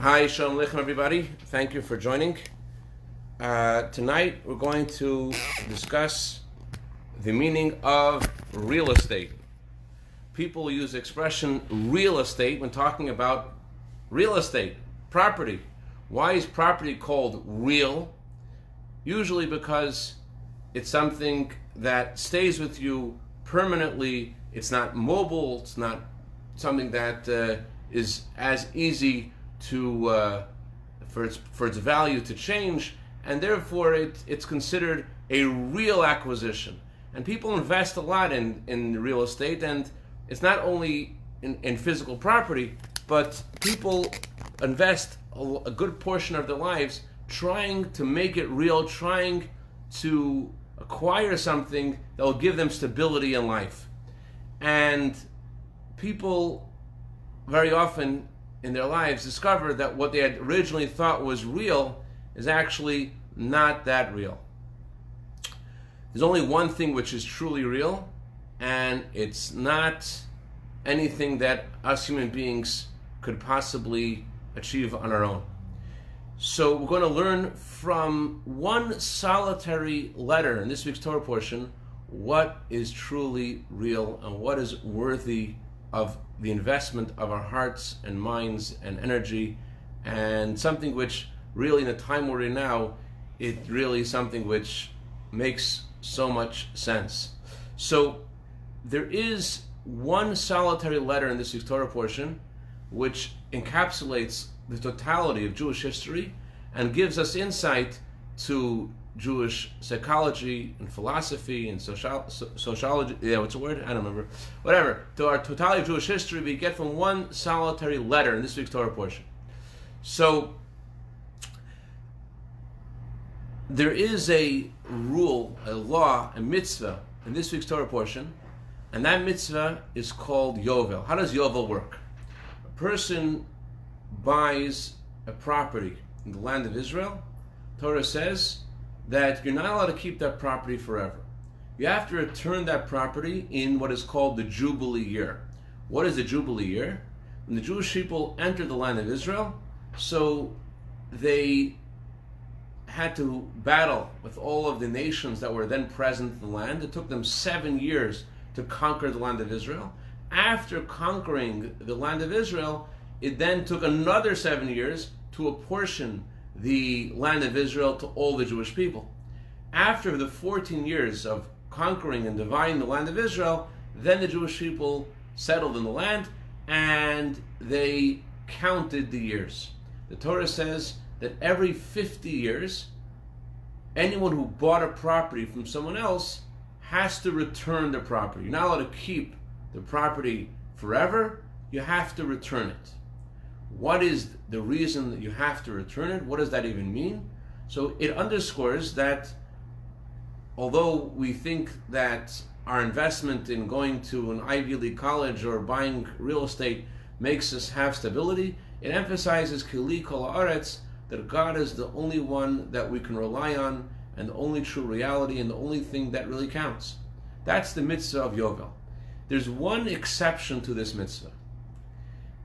Hi, shalom aleichem, everybody. Thank you for joining. Tonight we're going to discuss the meaning of real estate. People use the expression real estate when talking about real estate, property. Why is property called real? Usually because it's something that stays with you permanently. It's not mobile. It's not something that is as easy to for its value to change, and therefore it's considered a real acquisition. And people invest a lot in real estate, and it's not only in physical property, but people invest a good portion of their lives trying to make it real, trying to acquire something that will give them stability in life. And people very often in their lives discover that what they had originally thought was real is actually not that real. There's only one thing which is truly real, and it's not anything that us human beings could possibly achieve on our own. So we're going to learn from one solitary letter in this week's Torah portion what is truly real and what is worthy of the investment of our hearts and minds and energy, and something which really in the time we're in now, it really is something which makes so much sense. So there is one solitary letter in this week's Torah portion which encapsulates the totality of Jewish history and gives us insight to Jewish psychology and philosophy and sociology. Yeah, what's the word? I don't remember. Whatever. To our totality of Jewish history, we get from one solitary letter in this week's Torah portion. So there is a rule, a law, a mitzvah in this week's Torah portion, and that mitzvah is called Yovel. How does Yovel work? A person buys a property in the land of Israel. Torah says that you're not allowed to keep that property forever. You have to return that property in what is called the Jubilee year. What is the Jubilee year? When the Jewish people entered the land of Israel, so they had to battle with all of the nations that were then present in the land. It took them 7 years to conquer the land of Israel. After conquering the land of Israel, it then took another 7 years to apportion the land of Israel to all the Jewish people. After the 14 years of conquering and dividing the land of Israel, then the Jewish people settled in the land and they counted the years. The Torah says that every 50 years, anyone who bought a property from someone else has to return the property. You're not allowed to keep the property forever, you have to return it. What is the reason that you have to return it? What does that even mean? So it underscores that although we think that our investment in going to an Ivy League college or buying real estate makes us have stability, it emphasizes Kili Kol Haaretz, that God is the only one that we can rely on and the only true reality and the only thing that really counts. That's the mitzvah of Yovel. There's one exception to this mitzvah.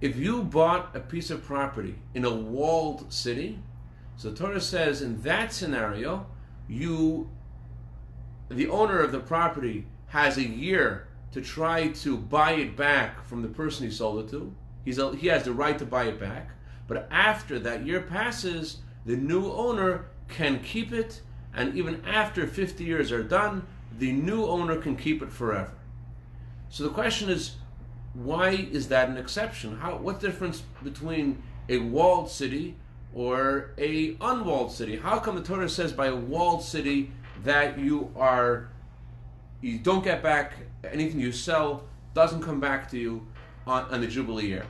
If you bought a piece of property in a walled city, so the Torah says in that scenario, the owner of the property has a year to try to buy it back from the person he sold it to. He has the right to buy it back. But after that year passes, the new owner can keep it, and even after 50 years are done, the new owner can keep it forever. So the question is, why is that an exception? What difference between a walled city or a unwalled city? How come the Torah says by a walled city that you don't get back anything you sell, doesn't come back to you on the Jubilee year?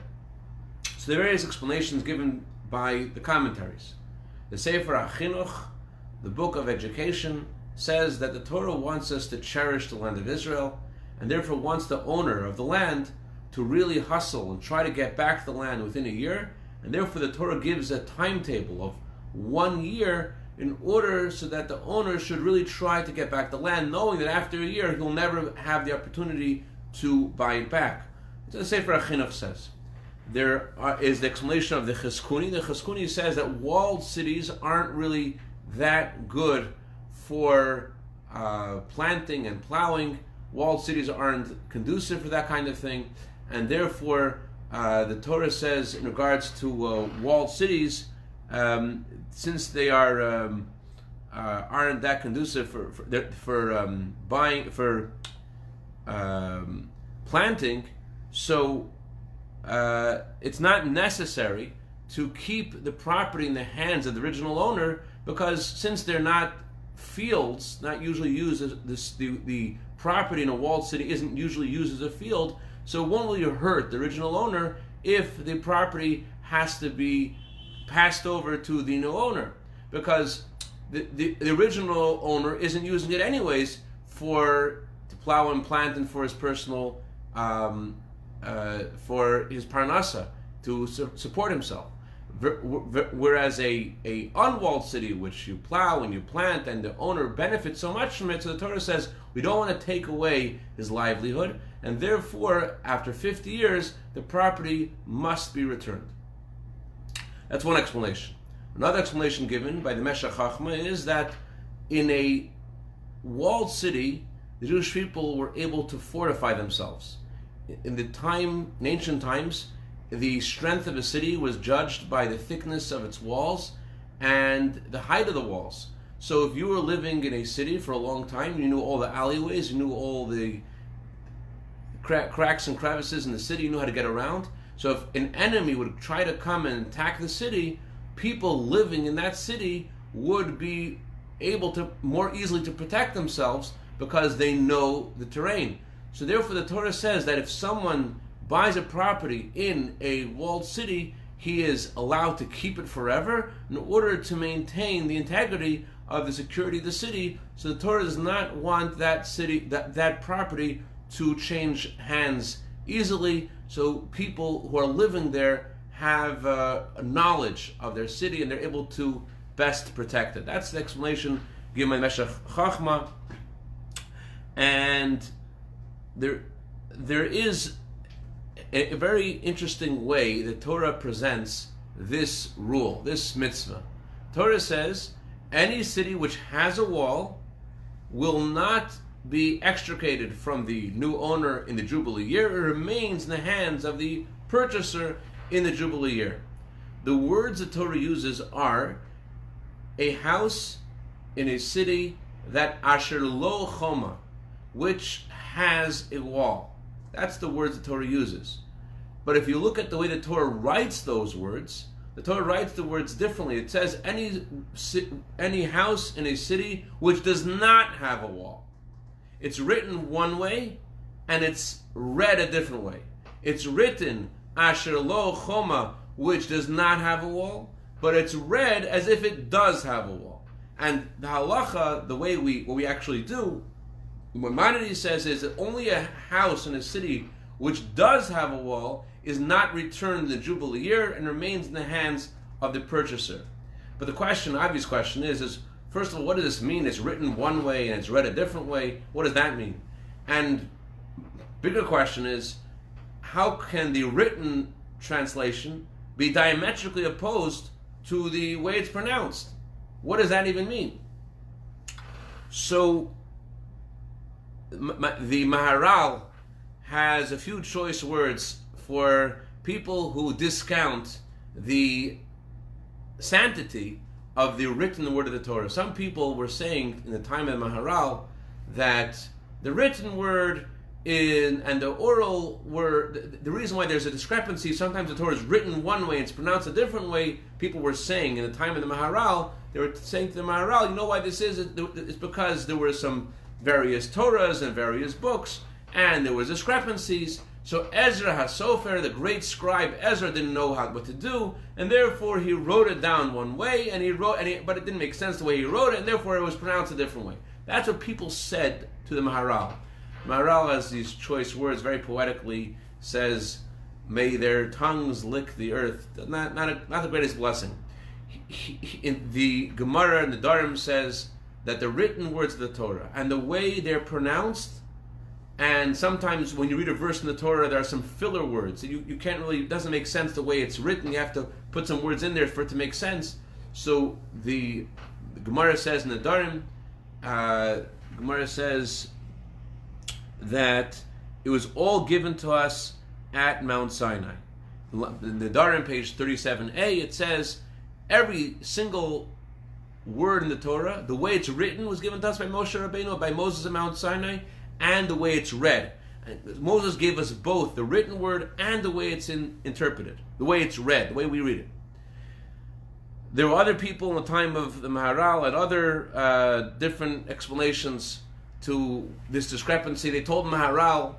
So there are various explanations given by the commentaries. The Sefer HaChinuch, the book of education, says that the Torah wants us to cherish the land of Israel, and therefore wants the owner of the land to really hustle and try to get back the land within a year, and therefore the Torah gives a timetable of 1 year in order so that the owner should really try to get back the land, knowing that after a year he'll never have the opportunity to buy it back. That's what the Sefer HaChinuch says. is the explanation of the Chizkuni. The Chizkuni says that walled cities aren't really that good for planting and plowing. Walled cities aren't conducive for that kind of thing, and therefore the Torah says in regards to walled cities, since they aren't that conducive for planting, so it's not necessary to keep the property in the hands of the original owner, because since they're not fields, not usually used as the property in a walled city isn't usually used as a field, so it won't really hurt the original owner if the property has to be passed over to the new owner, because the original owner isn't using it anyways to plow and plant and for his personal for his parnasa, to support himself. Whereas a unwalled city, which you plow and you plant and the owner benefits so much from it, so the Torah says we don't want to take away his livelihood, and therefore after 50 years the property must be returned. That's one explanation. Another explanation given by the Meshech Chachma is that in a walled city the Jewish people were able to fortify themselves. In ancient times, the strength of a city was judged by the thickness of its walls and the height of the walls. So if you were living in a city for a long time, you knew all the alleyways, you knew all the cracks and crevices in the city, you knew how to get around. So if an enemy would try to come and attack the city, people living in that city would be able to more easily to protect themselves because they know the terrain. So therefore the Torah says that if someone buys a property in a walled city, he is allowed to keep it forever in order to maintain the integrity of the security of the city. So the Torah does not want that city, that property to change hands easily. So people who are living there have a knowledge of their city and they're able to best protect it. That's the explanation given by Meshech Chachma. And there is a very interesting way the Torah presents this rule, this mitzvah. Torah says any city which has a wall will not be extricated from the new owner in the Jubilee year. It remains in the hands of the purchaser in the Jubilee year. The words the Torah uses are a house in a city that asher lo choma, which has a wall. That's the words the Torah uses. But if you look at the way the Torah writes those words, the Torah writes the words differently. It says any house in a city which does not have a wall. It's written one way and it's read a different way. It's written asher lo choma, which does not have a wall, but it's read as if it does have a wall. And the halacha, the way what we actually do, what Maimonides says is that only a house in a city which does have a wall is not returned in the Jubilee year and remains in the hands of the purchaser. But the obvious question is first of all, what does this mean? It's written one way and it's read a different way. What does that mean? And bigger question is, how can the written translation be diametrically opposed to the way it's pronounced? What does that even mean? So the Maharal has a few choice words for people who discount the sanctity of the written word of the Torah. Some people were saying in the time of the Maharal that the written word and the oral word, the reason why there's a discrepancy, sometimes the Torah is written one way and it's pronounced a different way. People were saying in the time of the Maharal, they were saying to the Maharal, you know why this is? It's because there were some various Torahs and various books, and there was discrepancies. So Ezra HaSofer, the great scribe Ezra, didn't know what to do, and therefore he wrote it down one way, but it didn't make sense the way he wrote it, and therefore it was pronounced a different way. That's what people said to the Maharal. Maharal has these choice words, very poetically says, "May their tongues lick the earth." Not the greatest blessing. In the Gemara and the Darim says that the written words of the Torah and the way they're pronounced And sometimes when you read a verse in the Torah, there are some filler words. You can't really, it doesn't make sense the way it's written. You have to put some words in there for it to make sense. So the Gemara says in the Darim, Gemara says that it was all given to us at Mount Sinai. In the Darim, page 37a, it says every single word in the Torah, the way it's written, was given to us by Moshe Rabbeinu, by Moses at Mount Sinai, and the way it's read. And Moses gave us both the written word and the way it's interpreted, the way it's read, the way we read it. There were other people in the time of the Maharal and other different explanations to this discrepancy. They told Maharal,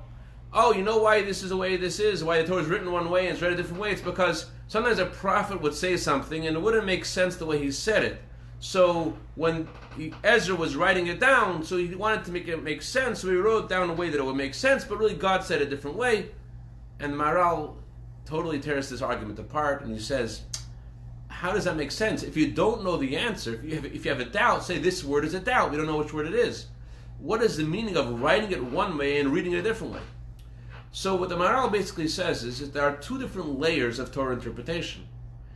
oh, you know why this is the way this is, why the Torah is written one way and it's read a different way? It's because sometimes a prophet would say something and it wouldn't make sense the way he said it. So when Ezra was writing it down, so he wanted to make it make sense, so he wrote down a way that it would make sense, but really God said it a different way. And Maharal totally tears this argument apart, and he says, how does that make sense? If you don't know the answer, if you have a doubt, say this word is a doubt. We don't know which word it is. What is the meaning of writing it one way and reading it a different way? So what the Maharal basically says is that there are two different layers of Torah interpretation.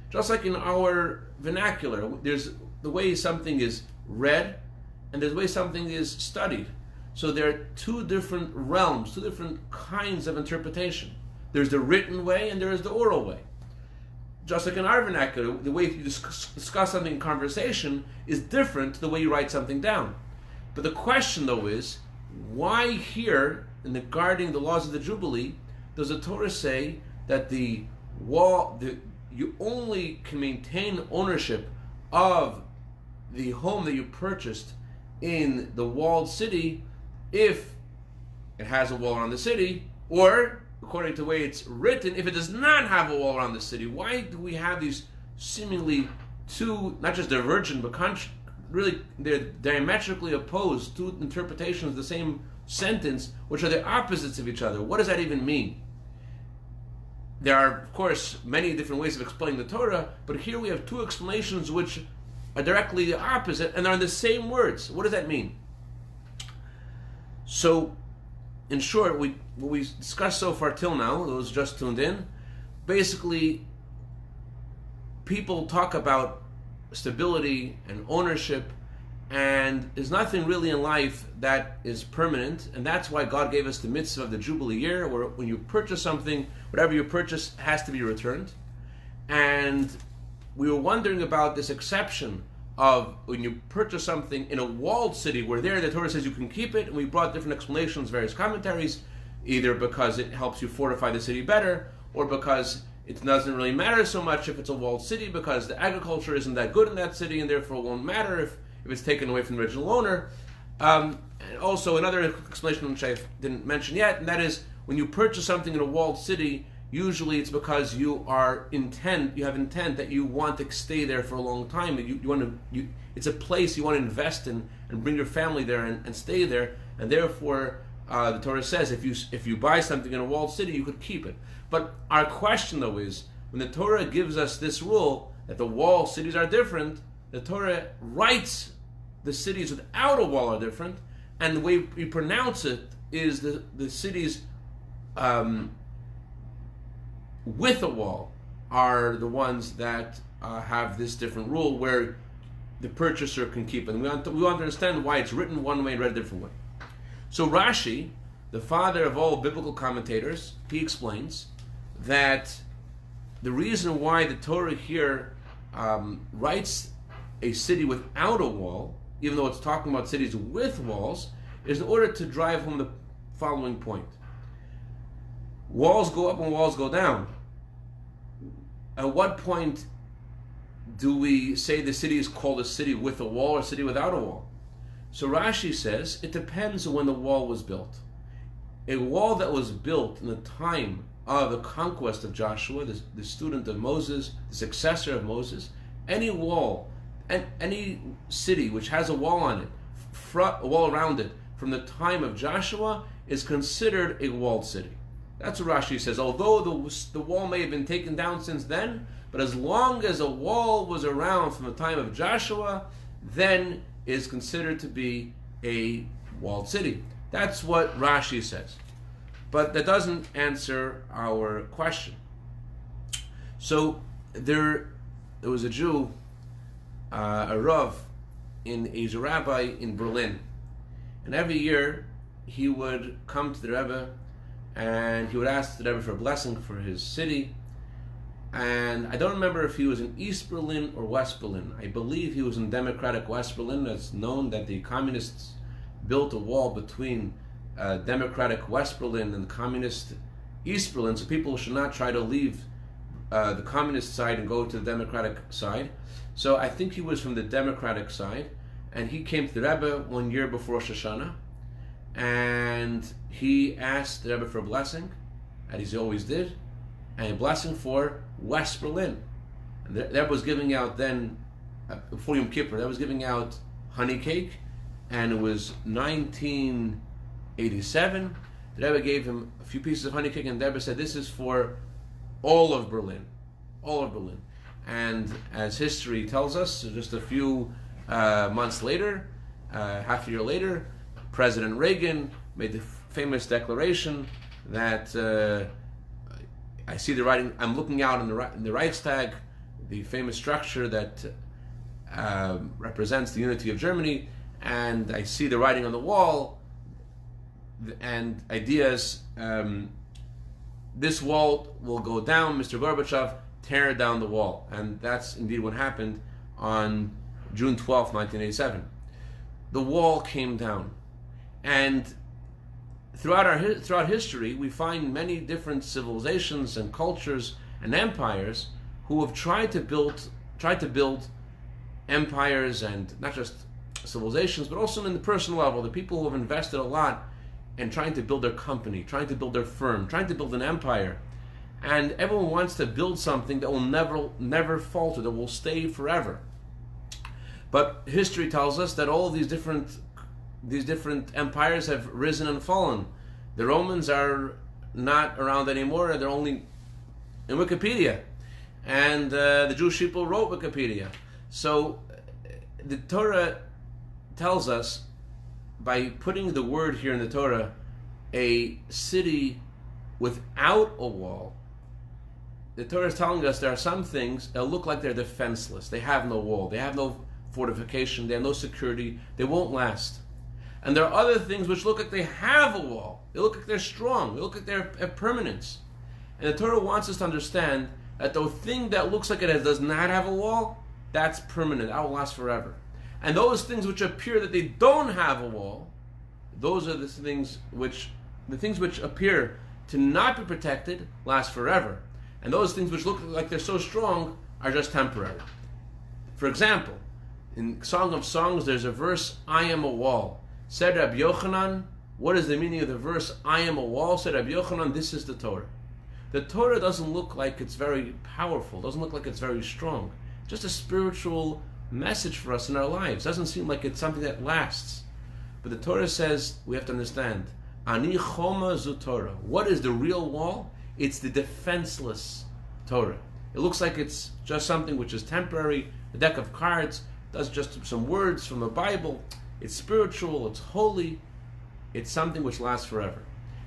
Just like in our vernacular, there's the way something is read and there's the way something is studied. So there are two different realms, two different kinds of interpretation. There's the written way and there is the oral way. Just like in our vernacular, the way you discuss something in conversation is different to the way you write something down. But the question though is, why here, in the guarding the laws of the Jubilee, does the Torah say that you only can maintain ownership of the home that you purchased in the walled city if it has a wall around the city, or according to the way it's written, if it does not have a wall around the city? Why do we have these seemingly two, not just divergent, but really they're diametrically opposed, two interpretations of the same sentence, which are the opposites of each other? What does that even mean? There are, of course, many different ways of explaining the Torah, but here we have two explanations which are directly the opposite, and they're in the same words. What does that mean? So, in short, what we discussed so far till now, those just tuned in, basically, people talk about stability and ownership, and there's nothing really in life that is permanent, and that's why God gave us the mitzvah of the Jubilee year, where when you purchase something, whatever you purchase has to be returned. And we were wondering about this exception of when you purchase something in a walled city, where there the Torah says you can keep it, and we brought different explanations, various commentaries, either because it helps you fortify the city better, or because it doesn't really matter so much if it's a walled city, because the agriculture isn't that good in that city, and therefore it won't matter if it's taken away from the original owner. And also another explanation which I didn't mention yet, and that is when you purchase something in a walled city, usually it's because you have intent that you want to stay there for a long time. It's a place you want to invest in and bring your family there and stay there, and therefore the Torah says if you buy something in a walled city, you could keep it. But our question though is, when the Torah gives us this rule that the walled cities are different, the Torah writes the cities without a wall are different, and the way we pronounce it is the cities with a wall are the ones that have this different rule where the purchaser can keep it. And we want to understand why it's written one way and read a different way. So Rashi, the father of all biblical commentators, he explains that the reason why the Torah here writes a city without a wall, even though it's talking about cities with walls, is in order to drive home the following point. Walls go up and walls go down. At what point do we say the city is called a city with a wall or a city without a wall? So Rashi says it depends on when the wall was built. A wall that was built in the time of the conquest of Joshua, the student of Moses, the successor of Moses, any wall, and any city which has a wall on it, a wall around it, from the time of Joshua, is considered a walled city. That's what Rashi says. Although the wall may have been taken down since then, but as long as a wall was around from the time of Joshua, then is considered to be a walled city. That's what Rashi says. But that doesn't answer our question. So there was a Jew, a Rav, he's a rabbi in Berlin. And every year he would come to the Rebbe and he would ask the Rebbe for a blessing for his city. And I don't remember if he was in East Berlin or West Berlin. I believe he was in democratic West Berlin. It's known that the communists built a wall between democratic West Berlin and communist East Berlin, so people should not try to leave the communist side and go to the democratic side. So I think he was from the democratic side, and he came to the Rebbe one year before Rosh Hashanah, and he asked the Rebbe for a blessing, as he always did, and a blessing for West Berlin. And the Rebbe was giving out then, before Yom Kippur, that was giving out honey cake, and it was 1987. The Rebbe gave him a few pieces of honey cake, and the Rebbe said, "This is for all of Berlin, all of Berlin." And as history tells us, just a few months later, half a year later, President Reagan made the famous declaration that I see the writing. I'm looking out in the Reichstag, the famous structure that represents the unity of Germany, and I see the writing on the wall and ideas. This wall will go down, Mr. Gorbachev, tear down the wall. And that's indeed what happened on June 12th, 1987. The wall came down. And throughout history, we find many different civilizations and cultures and empires who have tried to build empires, and not just civilizations, but also in the personal level, the people who have invested a lot in trying to build their company, trying to build their firm, trying to build an empire. And everyone wants to build something that will never falter, that will stay forever. But history tells us that all of these different empires have risen and fallen. The Romans are not around anymore, they're only in Wikipedia. And the Jewish people wrote Wikipedia. So the Torah tells us, by putting the word here in the Torah, a city without a wall, the Torah is telling us there are some things that look like they're defenseless. They have no wall, they have no fortification, they have no security, they won't last. And there are other things which look like they have a wall, they look like they're strong, they look like they have permanence. And the Torah wants us to understand that the thing that looks like it does not have a wall, that's permanent, that will last forever. And those things which appear that they don't have a wall, those are the things which appear to not be protected, last forever. And those things which look like they're so strong are just temporary. For example, in Song of Songs, there's a verse, "I am a wall." Said Rabbi Yochanan, what is the meaning of the verse, "I am a wall"? Said Rabbi Yochanan, this is the Torah. The Torah doesn't look like it's very powerful, doesn't look like it's very strong. Just a spiritual message for us in our lives. Doesn't seem like it's something that lasts. But the Torah says, we have to understand, Ani Choma Zu Torah. What is the real wall? It's the defenseless Torah. It looks like it's just something which is temporary, a deck of cards, does just some words from a Bible. It's spiritual, it's holy, it's something which lasts forever.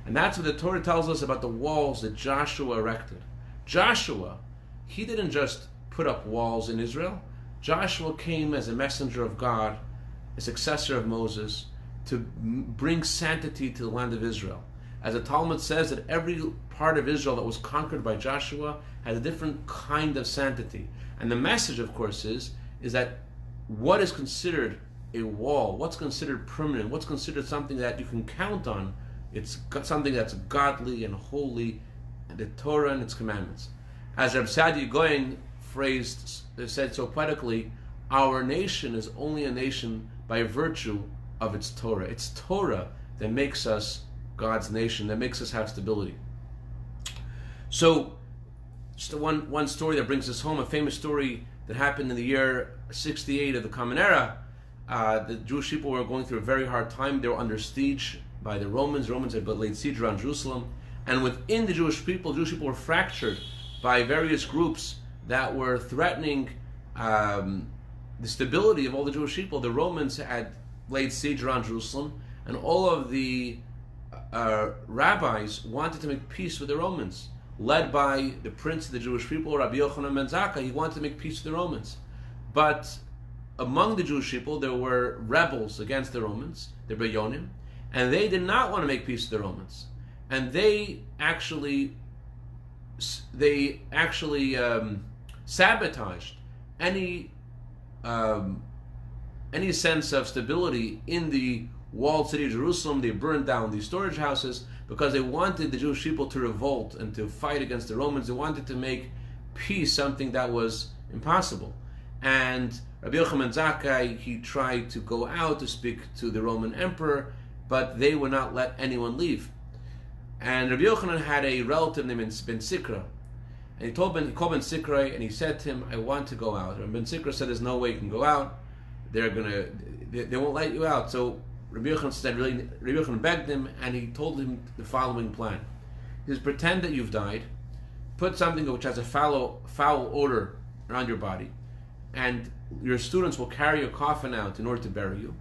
And that's what the Torah tells us about the walls that Joshua erected. Joshua, he didn't just put up walls in Israel. Joshua came as a messenger of God, a successor of Moses, to bring sanctity to the land of Israel. As the Talmud says, that every part of Israel that was conquered by Joshua had a different kind of sanctity. And the message, of course, is that what is considered a wall, what's considered permanent, what's considered something that you can count on, it's something that's godly and holy, the Torah and its commandments. As Reb Sadi Goyen said so poetically, our nation is only a nation by virtue of its Torah. It's Torah that makes us God's nation, that makes us have stability. So, just one story that brings us home, a famous story that happened in the year 68 of the Common Era. The Jewish people were going through a very hard time. They were under siege by the Romans. The Romans had laid siege around Jerusalem. And within the Jewish people were fractured by various groups that were threatening the stability of all the Jewish people. The Romans had laid siege around Jerusalem, and all of the rabbis wanted to make peace with the Romans, led by the prince of the Jewish people, Rabbi Yochanan ben Zakkai. He wanted to make peace with the Romans. But among the Jewish people, there were rebels against the Romans, the Beyonim, and they did not want to make peace with the Romans. And they actually sabotaged any sense of stability in the walled city of Jerusalem. They burned down these storage houses because they wanted the Jewish people to revolt and to fight against the Romans. They wanted to make peace something that was impossible. And Rabbi Yochanan ben Zakkai, he tried to go out to speak to the Roman emperor, but they would not let anyone leave. And Rabbi Yochanan had a relative named Ben Sikra, and he called Ben Sikra, and he said to him, "I want to go out." And Ben Sikra said, "There's no way you can go out. They won't let you out." So Rabbi Yochanan begged him, and he told him the following plan. He says, "Pretend that you've died, put something which has a foul odor around your body, and your students will carry your coffin out in order to bury you,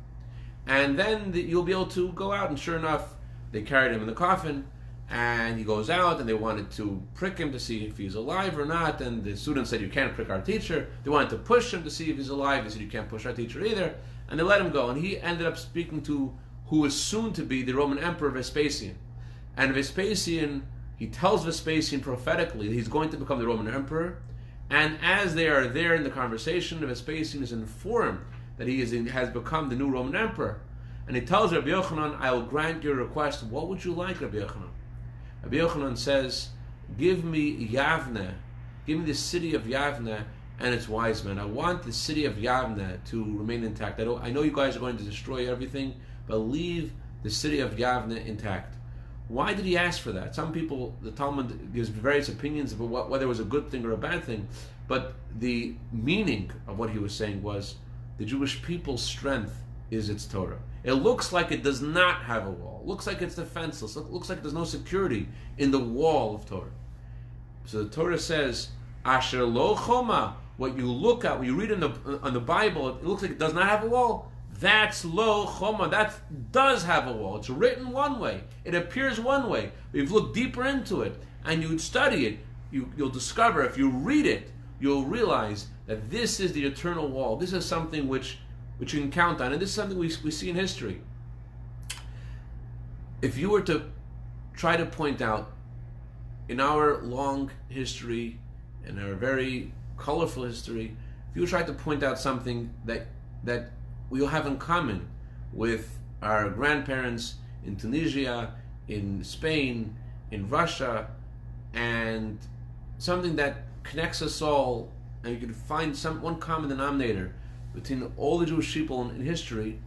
and then you'll be able to go out." And sure enough, they carried him in the coffin, and he goes out, and they wanted to prick him to see if he's alive or not, and the students said, "You can't prick our teacher." They wanted to push him to see if he's alive. He said, "You can't push our teacher either," and they let him go. And he ended up speaking to who was soon to be the Roman Emperor Vespasian. And Vespasian, he tells Vespasian prophetically that he's going to become the Roman Emperor. And as they are there in the conversation, Vespasian is informed that he has become the new Roman Emperor. And he tells Rabbi Yochanan, "I will grant your request. What would you like, Rabbi Yochanan?" Rabbi Yochanan says, "Give me Yavne, give me the city of Yavne and its wise men. I want the city of Yavne to remain intact. I know you guys are going to destroy everything, but leave the city of Yavne intact." Why did he ask for that? Some people, the Talmud gives various opinions about whether it was a good thing or a bad thing, but the meaning of what he was saying was the Jewish people's strength is its Torah. It looks like it does not have a wall. It looks like it's defenseless. It looks like there's no security in the wall of Torah. So the Torah says, Asher lo choma, what you look at, when you read on the Bible, it looks like it does not have a wall. That's lo choma. That does have a wall. It's written one way. It appears one way. But if you look deeper into it and you study it, you'll discover, if you read it, you'll realize that this is the eternal wall. This is something which you can count on. And this is something we see in history. If you were to try to point out in our long history, in our very colorful history, if you try to point out something that we all have in common with our grandparents in Tunisia, in Spain, in Russia, and something that connects us all, and you can find one common denominator between all the Jewish people in history,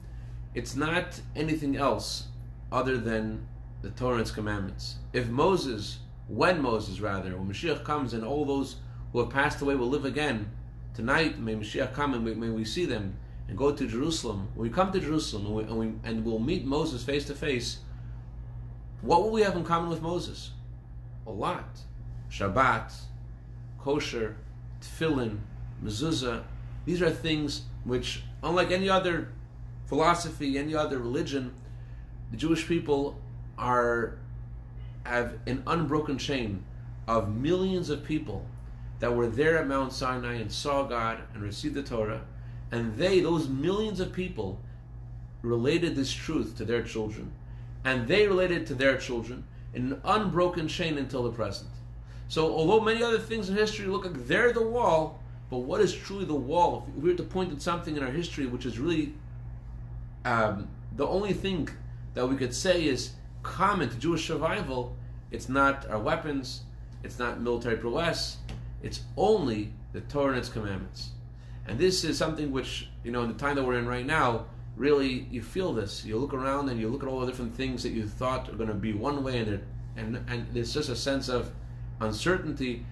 it's not anything else other than the Torah and its commandments. When Mashiach comes and all those who have passed away will live again, tonight may Mashiach come and may we see them and go to Jerusalem. When we come to Jerusalem and we'll meet Moses face to face, what will we have in common with Moses? A lot. Shabbat, kosher, tefillin, mezuzah. These are things which, unlike any other philosophy, any other religion, the Jewish people have an unbroken chain of millions of people that were there at Mount Sinai and saw God and received the Torah, and those millions of people related this truth to their children, and they related to their children in an unbroken chain until the present. So although many other things in history look like they're the wall, but what is truly the wall? If we were to point at something in our history which is really the only thing that we could say is common to Jewish survival, it's not our weapons, it's not military prowess, it's only the Torah and its commandments. And this is something which, in the time that we're in right now, really you feel this. You look around and you look at all the different things that you thought are going to be one way, and there's just a sense of uncertainty,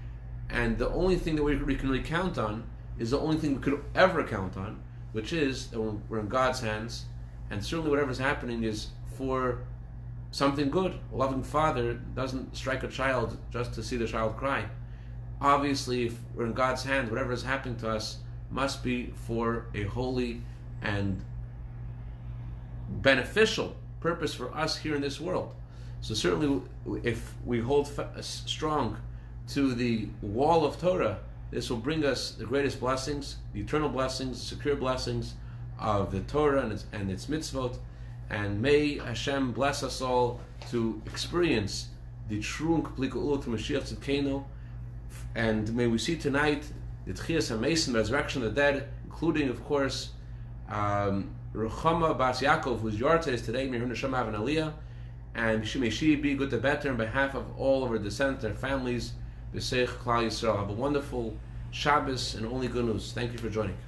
and the only thing that we can really count on is the only thing we could ever count on, which is that we're in God's hands, and certainly whatever's happening is for something good. A loving father doesn't strike a child just to see the child cry. Obviously, if we're in God's hands, whatever is happening to us must be for a holy and beneficial purpose for us here in this world. So certainly, if we hold strong to the wall of Torah, this will bring us the greatest blessings, the eternal blessings, the secure blessings of the Torah and its mitzvot. And may Hashem bless us all to experience the true and complete Geula to Mashiach Tzidkenu. And may we see tonight the Tchias HaMesim, the resurrection of the dead, including, of course, Ruchama Bas Yaakov, whose yard is today. May her neshama have an aliyah, and may she be good to better on behalf of all of her descendants and families. B'seich Klal Yisrael. Have a wonderful Shabbos and only good news. Thank you for joining.